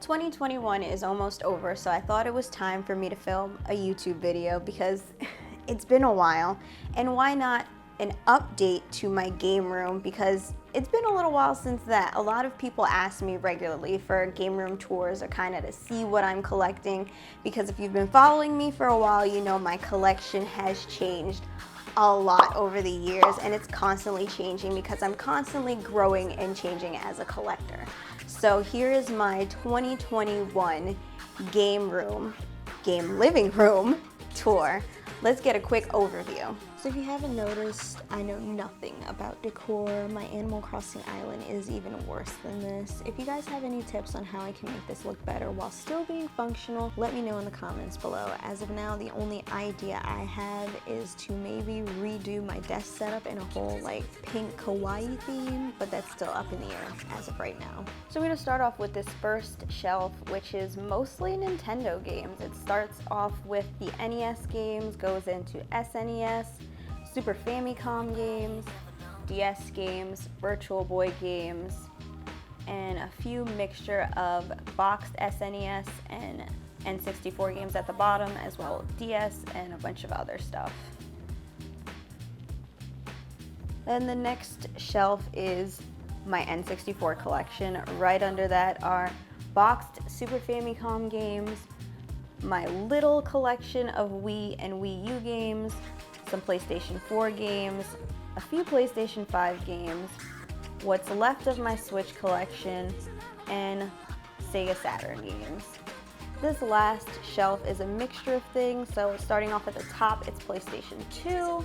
2021 is almost over, so I thought it was time for me to film a YouTube video because it's been a while. And why not an update to my game room, because it's been a little while since that. A lot of people ask me regularly for game room tours or kind of to see what I'm collecting, because if you've been following me for a while, you know my collection has changed a lot over the years, and it's constantly changing because I'm constantly growing and changing as a collector. So here is my 2021 game living room tour. Let's get a quick overview. So if you haven't noticed, I know nothing about decor. My Animal Crossing island is even worse than this. If you guys have any tips on how I can make this look better while still being functional, let me know in the comments below. As of now, the only idea I have is to maybe redo my desk setup in a whole like pink kawaii theme, but that's still up in the air as of right now. So I'm gonna start off with this first shelf, which is mostly Nintendo games. It starts off with the NES games, goes into SNES, Super Famicom games, DS games, Virtual Boy games, and a few mixture of boxed SNES and N64 games at the bottom, as well as DS and a bunch of other stuff. Then the next shelf is my N64 collection. Right under that are boxed Super Famicom games, my little collection of Wii and Wii U games, some PlayStation 4 games, a few PlayStation 5 games, what's left of my Switch collection, and Sega Saturn games. This last shelf is a mixture of things, so starting off at the top, it's PlayStation 2,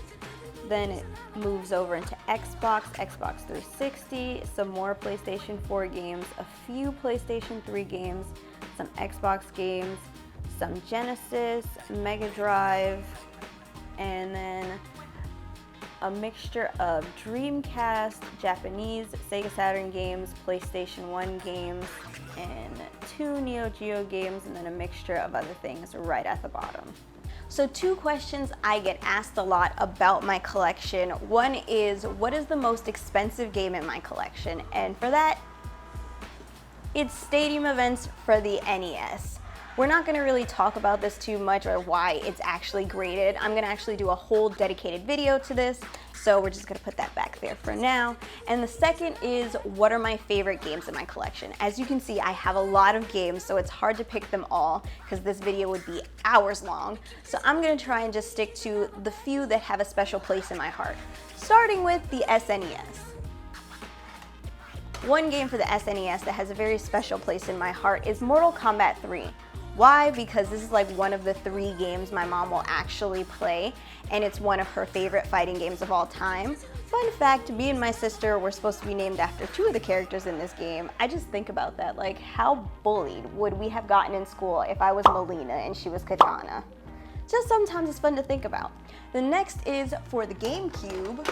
then it moves over into Xbox 360, some more PlayStation 4 games, a few PlayStation 3 games, some Xbox games, some Genesis, Mega Drive, and then a mixture of Dreamcast, Japanese, Sega Saturn games, PlayStation 1 games, and 2 Neo Geo games, and then a mixture of other things right at the bottom. So 2 questions I get asked a lot about my collection. One is, what is the most expensive game in my collection? And for that, it's Stadium Events for the NES. We're not gonna really talk about this too much or why it's actually graded. I'm gonna actually do a whole dedicated video to this, so we're just gonna put that back there for now. And the second is, what are my favorite games in my collection? As you can see, I have a lot of games, so it's hard to pick them all because this video would be hours long. So I'm gonna try and just stick to the few that have a special place in my heart. Starting with the SNES. One game for the SNES that has a very special place in my heart is Mortal Kombat 3. Why? Because this is like one of the 3 games my mom will actually play, and it's one of her favorite fighting games of all time. Fun fact, me and my sister were supposed to be named after 2 of the characters in this game. I just think about that, like how bullied would we have gotten in school if I was Melina and she was Katana? Just sometimes it's fun to think about. The next is for the GameCube.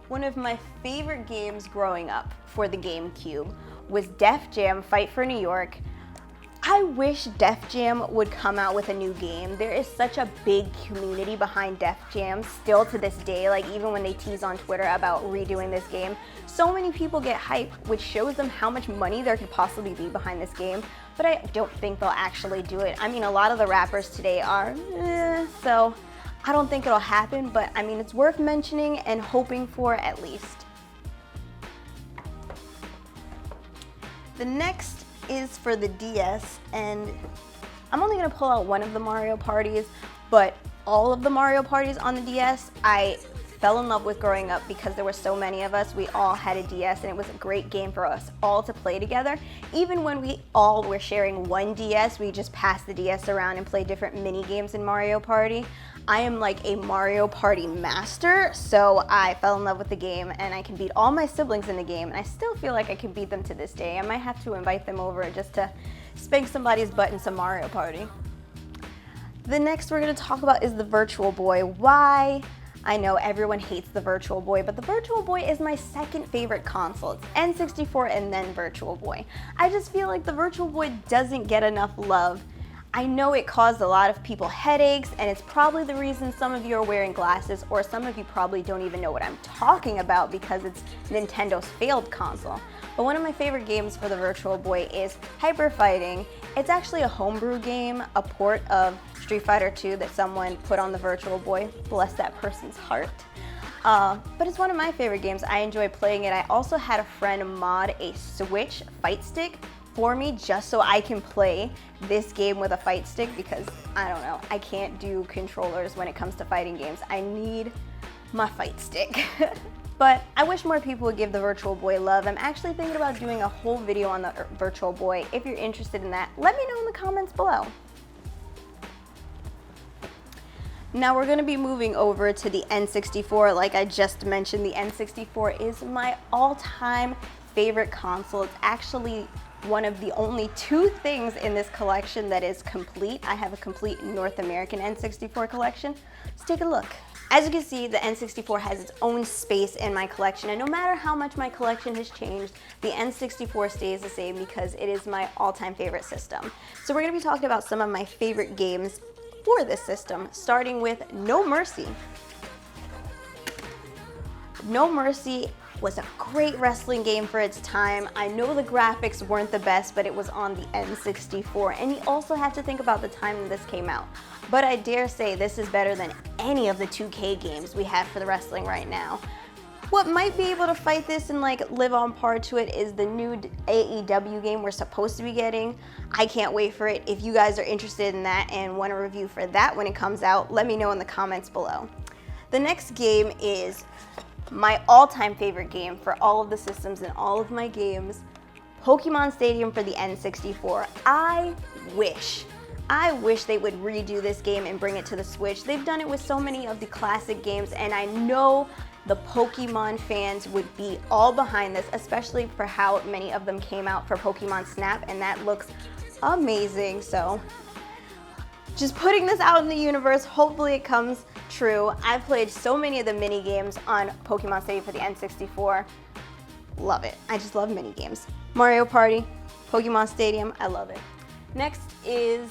One of my favorite games growing up for the GameCube was Def Jam Fight for New York. I wish Def Jam would come out with a new game. There is such a big community behind Def Jam still to this day, like even when they tease on Twitter about redoing this game. So many people get hyped, which shows them how much money there could possibly be behind this game, but I don't think they'll actually do it. I mean, a lot of the rappers today are, so I don't think it'll happen, but I mean, it's worth mentioning and hoping for at least. The next is for the DS, and I'm only gonna pull out one of the Mario parties, but all of the Mario parties on the DS I fell in love with growing up because there were so many of us. We all had a DS, and it was a great game for us all to play together. Even when we all were sharing one DS, we just passed the DS around and played different mini games in Mario Party. I am like a Mario Party master, so I fell in love with the game, and I can beat all my siblings in the game, and I still feel like I can beat them to this day. I might have to invite them over just to spank somebody's butt in some Mario Party. The next we're gonna talk about is the Virtual Boy. Why? I know everyone hates the Virtual Boy, but the Virtual Boy is my second favorite console. It's N64 and then Virtual Boy. I just feel like the Virtual Boy doesn't get enough love. I know it caused a lot of people headaches, and it's probably the reason some of you are wearing glasses, or some of you probably don't even know what I'm talking about because it's Nintendo's failed console. But one of my favorite games for the Virtual Boy is Hyper Fighting. It's actually a homebrew game, a port of Street Fighter 2 that someone put on the Virtual Boy. Bless that person's heart. But it's one of my favorite games. I enjoy playing it. I also had a friend mod a Switch fight stick for me just so I can play this game with a fight stick because, I don't know, I can't do controllers when it comes to fighting games. I need my fight stick. But I wish more people would give the Virtual Boy love. I'm actually thinking about doing a whole video on the Virtual Boy. If you're interested in that, let me know in the comments below. Now we're going to be moving over to the N64. Like I just mentioned, the N64 is my all-time favorite console. It's actually one of the only two things in this collection that is complete. I have a complete North American N64 collection. Let's take a look. As you can see, the N64 has its own space in my collection, and no matter how much my collection has changed, the N64 stays the same because it is my all-time favorite system. So we're going to be talking about some of my favorite games for this system, starting with No Mercy. No Mercy was a great wrestling game for its time. I know the graphics weren't the best, but it was on the N64, and you also have to think about the time that this came out. But I dare say this is better than any of the 2K games we have for the wrestling right now. What might be able to fight this and like live on par to it is the new AEW game we're supposed to be getting. I can't wait for it. If you guys are interested in that and want a review for that when it comes out, let me know in the comments below. The next game is my all-time favorite game for all of the systems and all of my games, Pokemon Stadium for the N64. I wish they would redo this game and bring it to the Switch. They've done it with so many of the classic games, and I know the Pokemon fans would be all behind this, especially for how many of them came out for Pokemon Snap, and that looks amazing. So just putting this out in the universe, hopefully it comes true. I've played so many of the mini games on Pokemon Stadium for the N64. Love it. I just love mini games. Mario Party, Pokemon Stadium, I love it. Next is,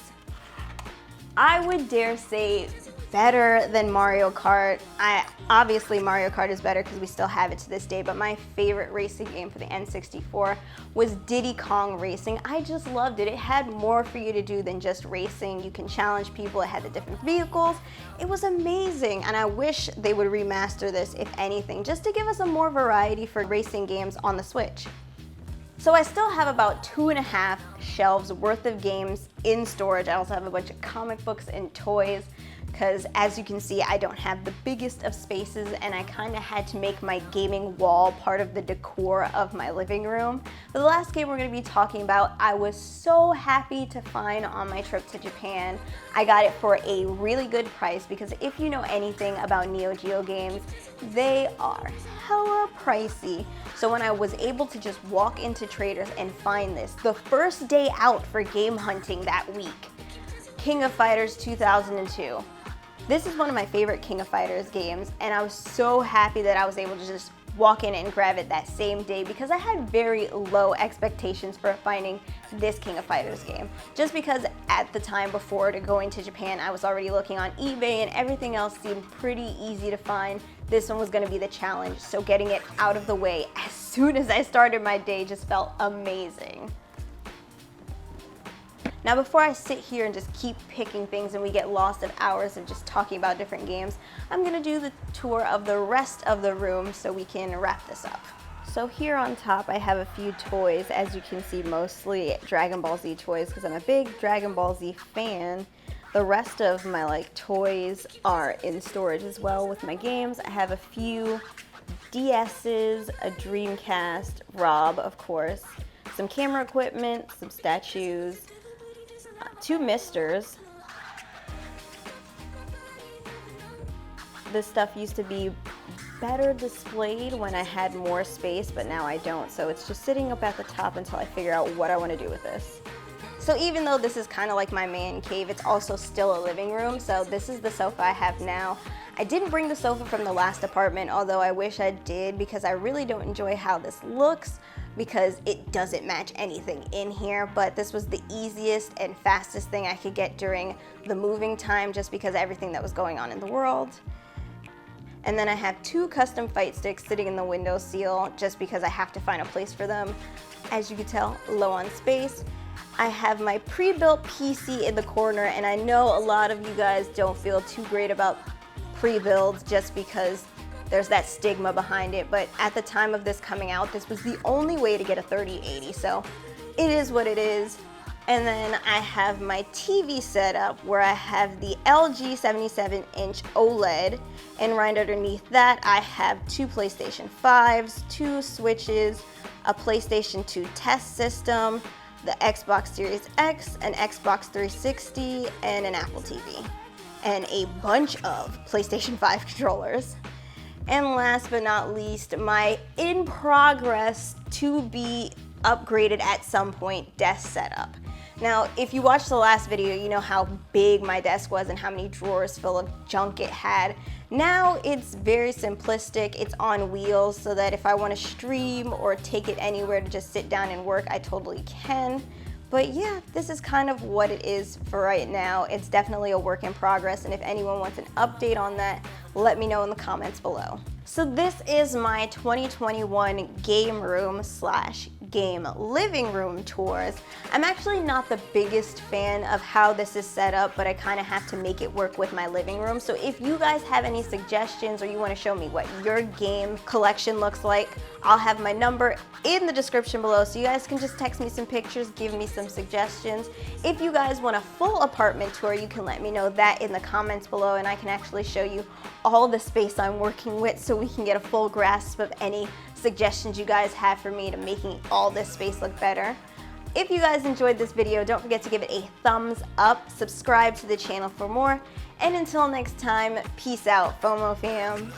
I would dare say, better than Mario Kart. Obviously Mario Kart is better because we still have it to this day, but my favorite racing game for the N64 was Diddy Kong Racing. I just loved it. It had more for you to do than just racing. You can challenge people. It had the different vehicles. It was amazing, and I wish they would remaster this, if anything, just to give us a more variety for racing games on the Switch. So I still have about 2.5 shelves worth of games in storage. I also have a bunch of comic books and toys because, as you can see, I don't have the biggest of spaces, and I kind of had to make my gaming wall part of the decor of my living room. For the last game we're going to be talking about, I was so happy to find on my trip to Japan. I got it for a really good price because if you know anything about Neo Geo games, they are hella pricey. So when I was able to just walk into Traders and find this, the first day out for game hunting that week, King of Fighters 2002. This is one of my favorite King of Fighters games, and I was so happy that I was able to just walk in and grab it that same day because I had very low expectations for finding this King of Fighters game. Just because at the time before to going to Japan, I was already looking on eBay and everything else seemed pretty easy to find. This one was going to be the challenge, so getting it out of the way as soon as I started my day just felt amazing. Now before I sit here and just keep picking things and we get lost in hours of just talking about different games, I'm going to do the tour of the rest of the room so we can wrap this up. So here on top I have a few toys, as you can see mostly Dragon Ball Z toys because I'm a big Dragon Ball Z fan. The rest of my toys are in storage as well with my games. I have a few DS's, a Dreamcast, Rob of course, some camera equipment, some statues, 2 misters. This stuff used to be better displayed when I had more space, but now I don't, so it's just sitting up at the top until I figure out what I want to do with this. So even though this is kind of like my man cave, it's also still a living room, so this is the sofa I have now. I didn't bring the sofa from the last apartment, although I wish I did because I really don't enjoy how this looks. because it doesn't match anything in here, but this was the easiest and fastest thing I could get during the moving time just because of everything that was going on in the world. And then I have 2 custom fight sticks sitting in the windowsill just because I have to find a place for them. As you can tell, low on space. I have my pre-built PC in the corner, and I know a lot of you guys don't feel too great about pre-builds just because there's that stigma behind it, but at the time of this coming out, this was the only way to get a 3080, so it is what it is. And then I have my TV setup where I have the LG 77-inch OLED, and right underneath that I have 2 PlayStation 5s, 2 Switches, a PlayStation 2 test system, the Xbox Series X, an Xbox 360, and an Apple TV, and a bunch of PlayStation 5 controllers. And last but not least, my in progress to be upgraded at some point desk setup. Now, if you watched the last video, you know how big my desk was and how many drawers full of junk it had. Now it's very simplistic. It's on wheels so that if I want to stream or take it anywhere to just sit down and work, I totally can. But yeah, this is kind of what it is for right now. It's definitely a work in progress, and if anyone wants an update on that, let me know in the comments below. So this is my 2021 game room / game living room tours. I'm actually not the biggest fan of how this is set up, but I kind of have to make it work with my living room. So if you guys have any suggestions or you want to show me what your game collection looks like, I'll have my number in the description below, so you guys can just text me some pictures, give me some suggestions. If you guys want a full apartment tour, you can let me know that in the comments below, and I can actually show you all the space I'm working with so we can get a full grasp of any suggestions you guys have for me to making all this space look better. If you guys enjoyed this video, don't forget to give it a thumbs up, subscribe to the channel for more, and until next time, peace out, FOMO fam.